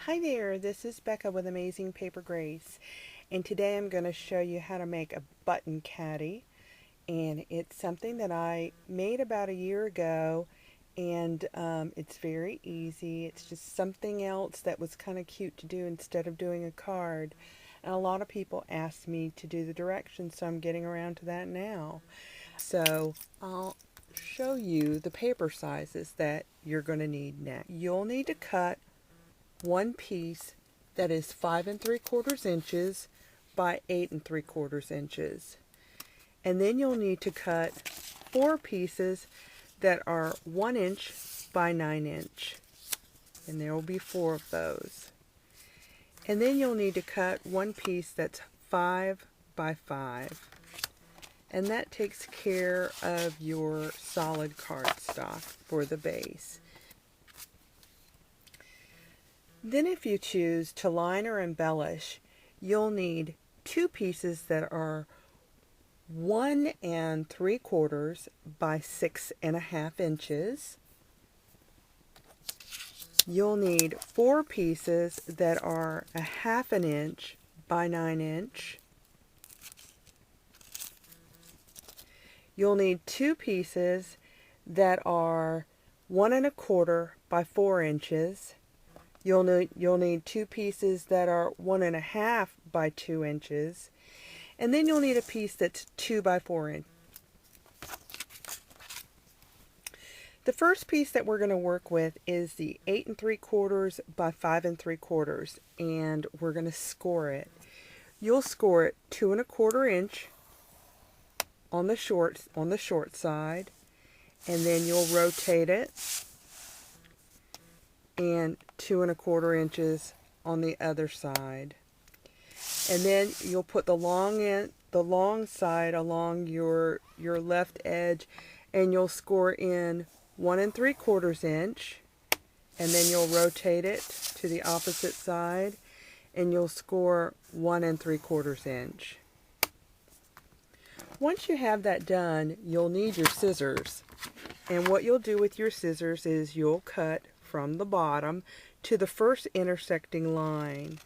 Hi there, this is Becca with Amazing Paper Grace, and today I'm going to show you how to make a button caddy. And it's something that I made about a year ago, and it's very easy. It's just something else that was kind of cute to do instead of doing a card. And a lot of people asked me to do the directions, so I'm getting around to that now. So I'll show you the paper sizes that you're going to need next. You'll need to cut one piece that is 5 3/4 inches by 8 3/4 inches. And then you'll need to cut 4 pieces that are 1 inch by 9 inch. And there will be 4 of those. And then you'll need to cut one piece that's 5 by 5. And that takes care of your solid cardstock for the base. Then if you choose to line or embellish, you'll need 2 pieces that are 1 3/4 by 6 1/2 inches. You'll need 4 pieces that are 1/2 inch by 9 inch. You'll need 2 pieces that are 1 1/4 by 4 inches. You'll need 2 pieces that are 1 1/2 by 2 inches. And then you'll need a piece that's 2 by 4 inches. The first piece that we're going to work with is the 8 3/4 by 5 3/4, and we're going to score it. You'll score it 2 1/4 inch on the short side, and then you'll rotate it, and 2 1/4 inches on the other side. And then you'll put the long side along your left edge, and you'll score in 1 3/4 inch, and then you'll rotate it to the opposite side, and you'll score 1 3/4 inch. Once you have that done, you'll need your scissors. And what you'll do with your scissors is you'll cut from the bottom to the first intersecting line,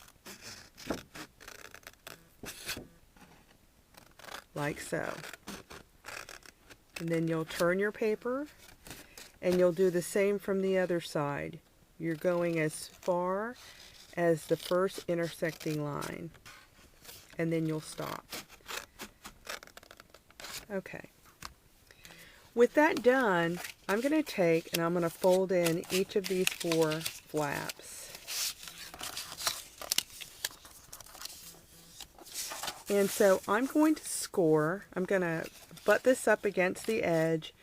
like so. And then you'll turn your paper, and you'll do the same from the other side. You're going as far as the first intersecting line, and then you'll stop. Okay. With that done, I'm going to take and I'm going to fold in each of these 4 flaps. And so I'm going to score, I'm going to butt this up against the edge,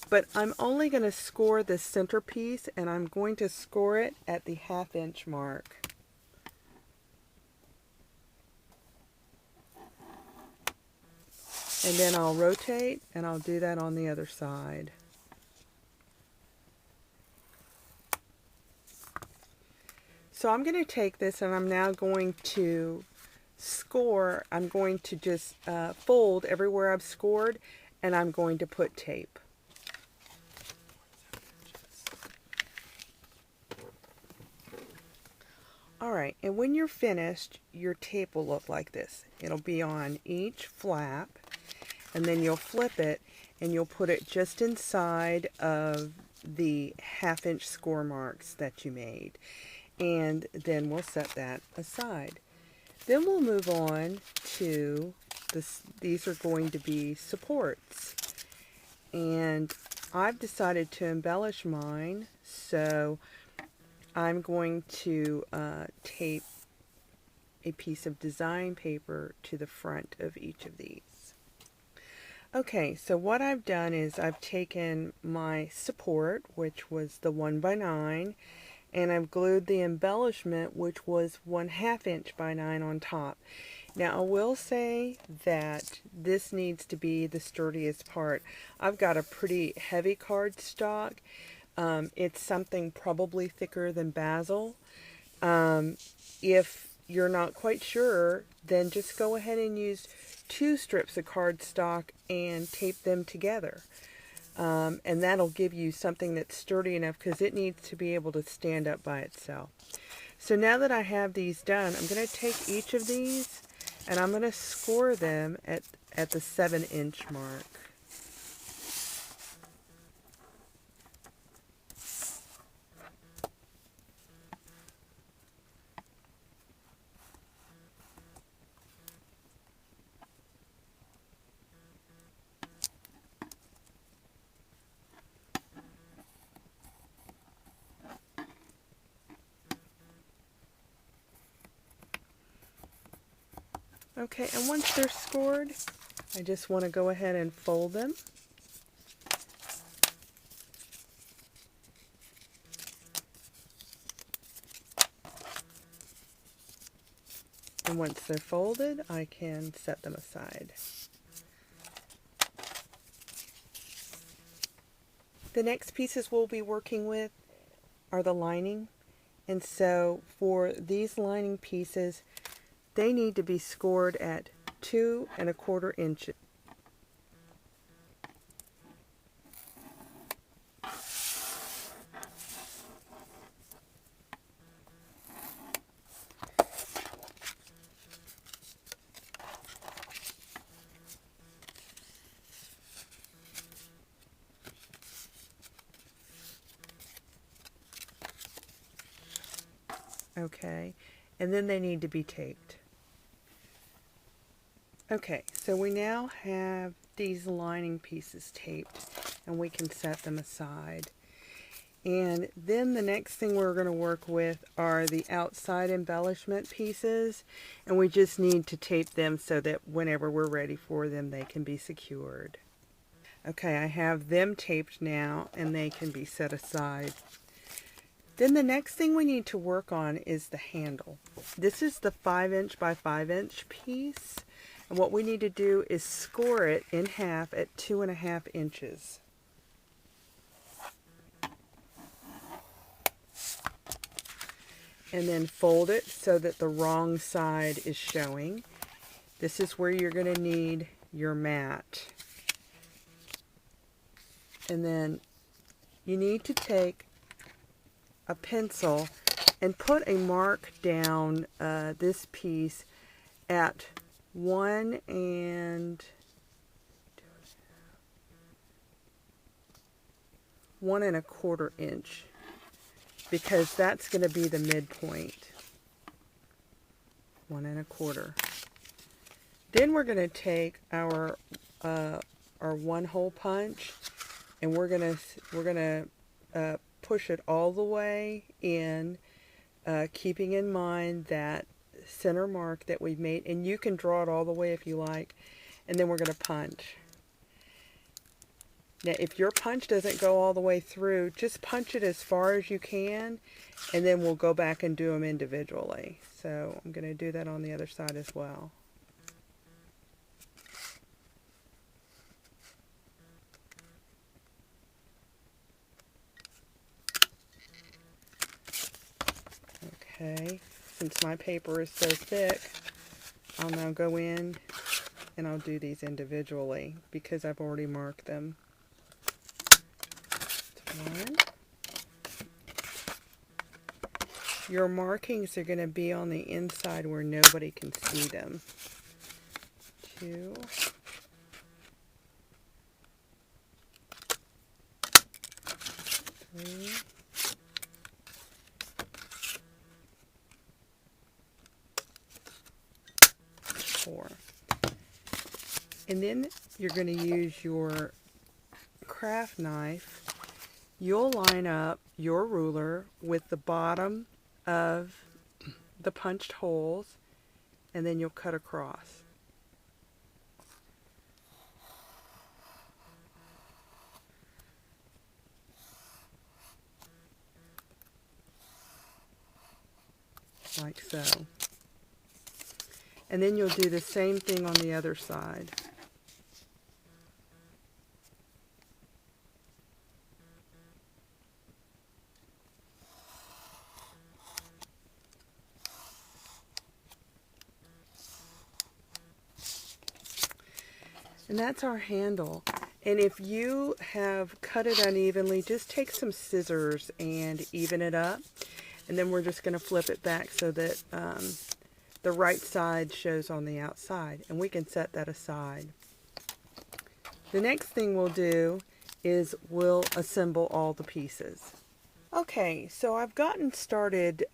but I'm only going to score the center piece, and I'm going to score it at the 1/2 inch mark. And then I'll rotate, and I'll do that on the other side. So I'm going to take this, and I'm now going to score. I'm going to just fold everywhere I've scored, and I'm going to put tape. Alright, and when you're finished, your tape will look like this. It'll be on each flap, and then you'll flip it, and you'll put it just inside of the 1/2 inch score marks that you made. And then we'll set that aside. Then we'll move on to this. These are going to be supports. And I've decided to embellish mine, so I'm going to tape a piece of design paper to the front of each of these. Okay, so what I've done is I've taken my support, which was the 1 by 9, and I've glued the embellishment, which was 1/2 inch by 9 on top. Now I will say that this needs to be the sturdiest part. I've got a pretty heavy cardstock. It's something probably thicker than basil. If you're not quite sure, then just go ahead and use 2 strips of cardstock and tape them together. And that'll give you something that's sturdy enough, because it needs to be able to stand up by itself. So now that I have these done, I'm going to take each of these and I'm going to score them at the 7-inch mark. Okay, and once they're scored, I just want to go ahead and fold them. And once they're folded, I can set them aside. The next pieces we'll be working with are the lining. And so for these lining pieces, they need to be scored at 2 1/4 inches. Okay, and then they need to be taped. Okay, so we now have these lining pieces taped and we can set them aside. And then the next thing we're going to work with are the outside embellishment pieces, and we just need to tape them so that whenever we're ready for them, they can be secured. Okay, I have them taped now and they can be set aside. Then the next thing we need to work on is the handle. This is the 5-inch by 5-inch piece, and what we need to do is score it in half at 2 1/2 inches. And then fold it so that the wrong side is showing. This is where you're going to need your mat. And then you need to take a pencil and put a mark down this piece at 1 1/4 inch, because that's going to be the midpoint. 1 1/4. Then we're going to take our 1-hole punch, and we're going to push it all the way in, keeping in mind that center mark that we've made, and you can draw it all the way if you like, and then we're going to punch. Now if your punch doesn't go all the way through, just punch it as far as you can, and then we'll go back and do them individually. So I'm going to do that on the other side as well. Okay, since my paper is so thick, I'll now go in and I'll do these individually because I've already marked them. One. Your markings are going to be on the inside where nobody can see them. 2. 3. 4. And then you're going to use your craft knife. You'll line up your ruler with the bottom of the punched holes, and then you'll cut across. Like so. And then you'll do the same thing on the other side. And that's our handle. And if you have cut it unevenly, just take some scissors and even it up. And then we're just going to flip it back so that the right side shows on the outside. And we can set that aside. The next thing we'll do is we'll assemble all the pieces. Okay, so I've gotten started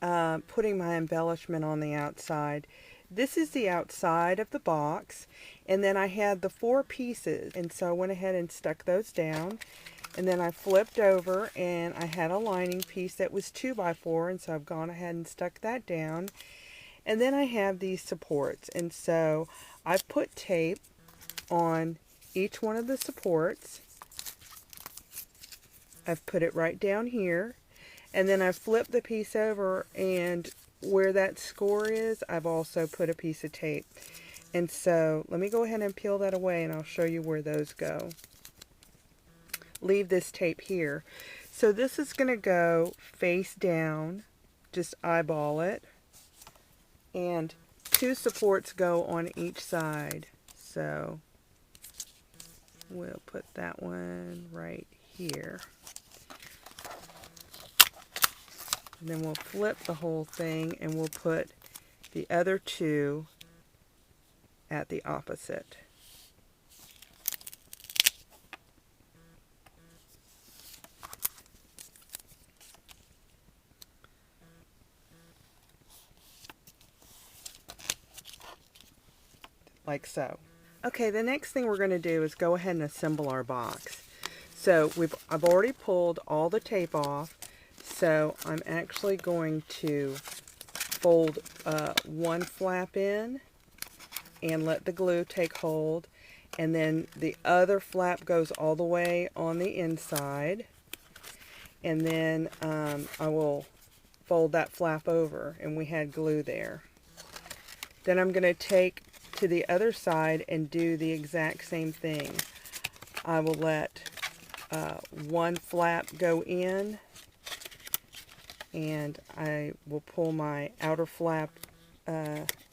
putting my embellishment on the outside. This is the outside of the box, and then I had the 4 pieces, and so I went ahead and stuck those down. And then I flipped over and I had a lining piece that was 2x4, and so I've gone ahead and stuck that down. And then I have these supports, and so I've put tape on each one of the supports. I've put it right down here, and then I've flipped the piece over, and where that score is, I've also put a piece of tape. And so let me go ahead and peel that away, and I'll show you where those go. Leave this tape here. So this is going to go face down, just eyeball it, and 2 supports go on each side. So we'll put that one right here. And then we'll flip the whole thing, and we'll put the other 2 at the opposite. Like so. Okay, the next thing we're going to do is go ahead and assemble our box. So I've already pulled all the tape off, so I'm actually going to fold one flap in and let the glue take hold, and then the other flap goes all the way on the inside, and then I will fold that flap over, and we had glue there. Then I'm going to take to the other side and do the exact same thing. I will let one flap go in, and I will pull my outer flap,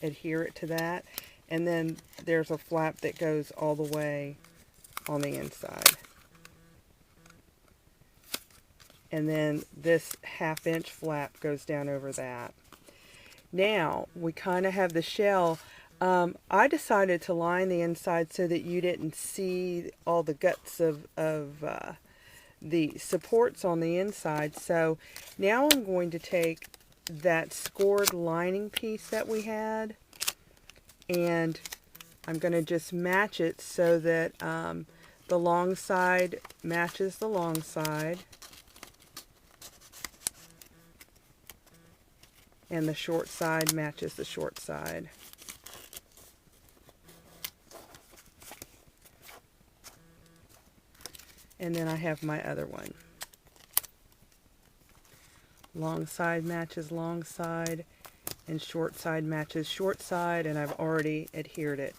adhere it to that, and then there's a flap that goes all the way on the inside. And then this 1/2 inch flap goes down over that. Now we kind of have the shell. I decided to line the inside so that you didn't see all the guts of the supports on the inside. So now I'm going to take that scored lining piece that we had, and I'm going to just match it so that the long side matches the long side, and the short side matches the short side. And then I have my other one. Long side matches long side, and short side matches short side, and I've already adhered it.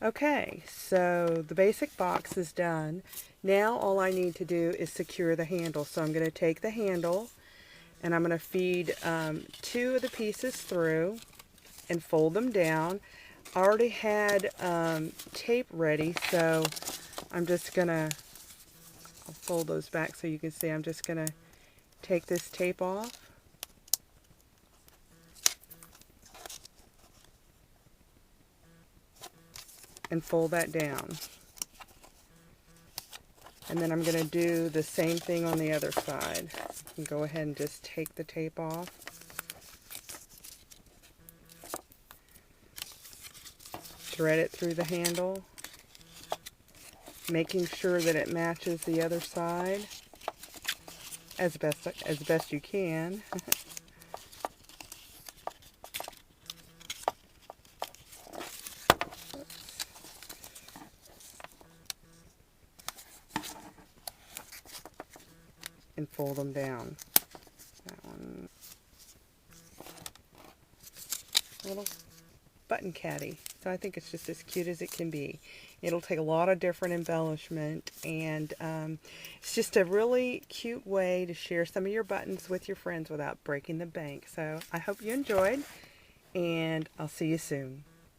Okay, so the basic box is done. Now all I need to do is secure the handle. So I'm going to take the handle, and I'm going to feed 2 of the pieces through and fold them down. I already had tape ready, so I'm just going to, I'll fold those back so you can see. I'm just going to take this tape off. And fold that down. And then I'm going to do the same thing on the other side. You can go ahead and just take the tape off. Thread it through the handle, making sure that it matches the other side as best you can. And fold them down. That one, little button caddy. So I think it's just as cute as it can be. It'll take a lot of different embellishment, and it's just a really cute way to share some of your buttons with your friends without breaking the bank. So I hope you enjoyed, and I'll see you soon.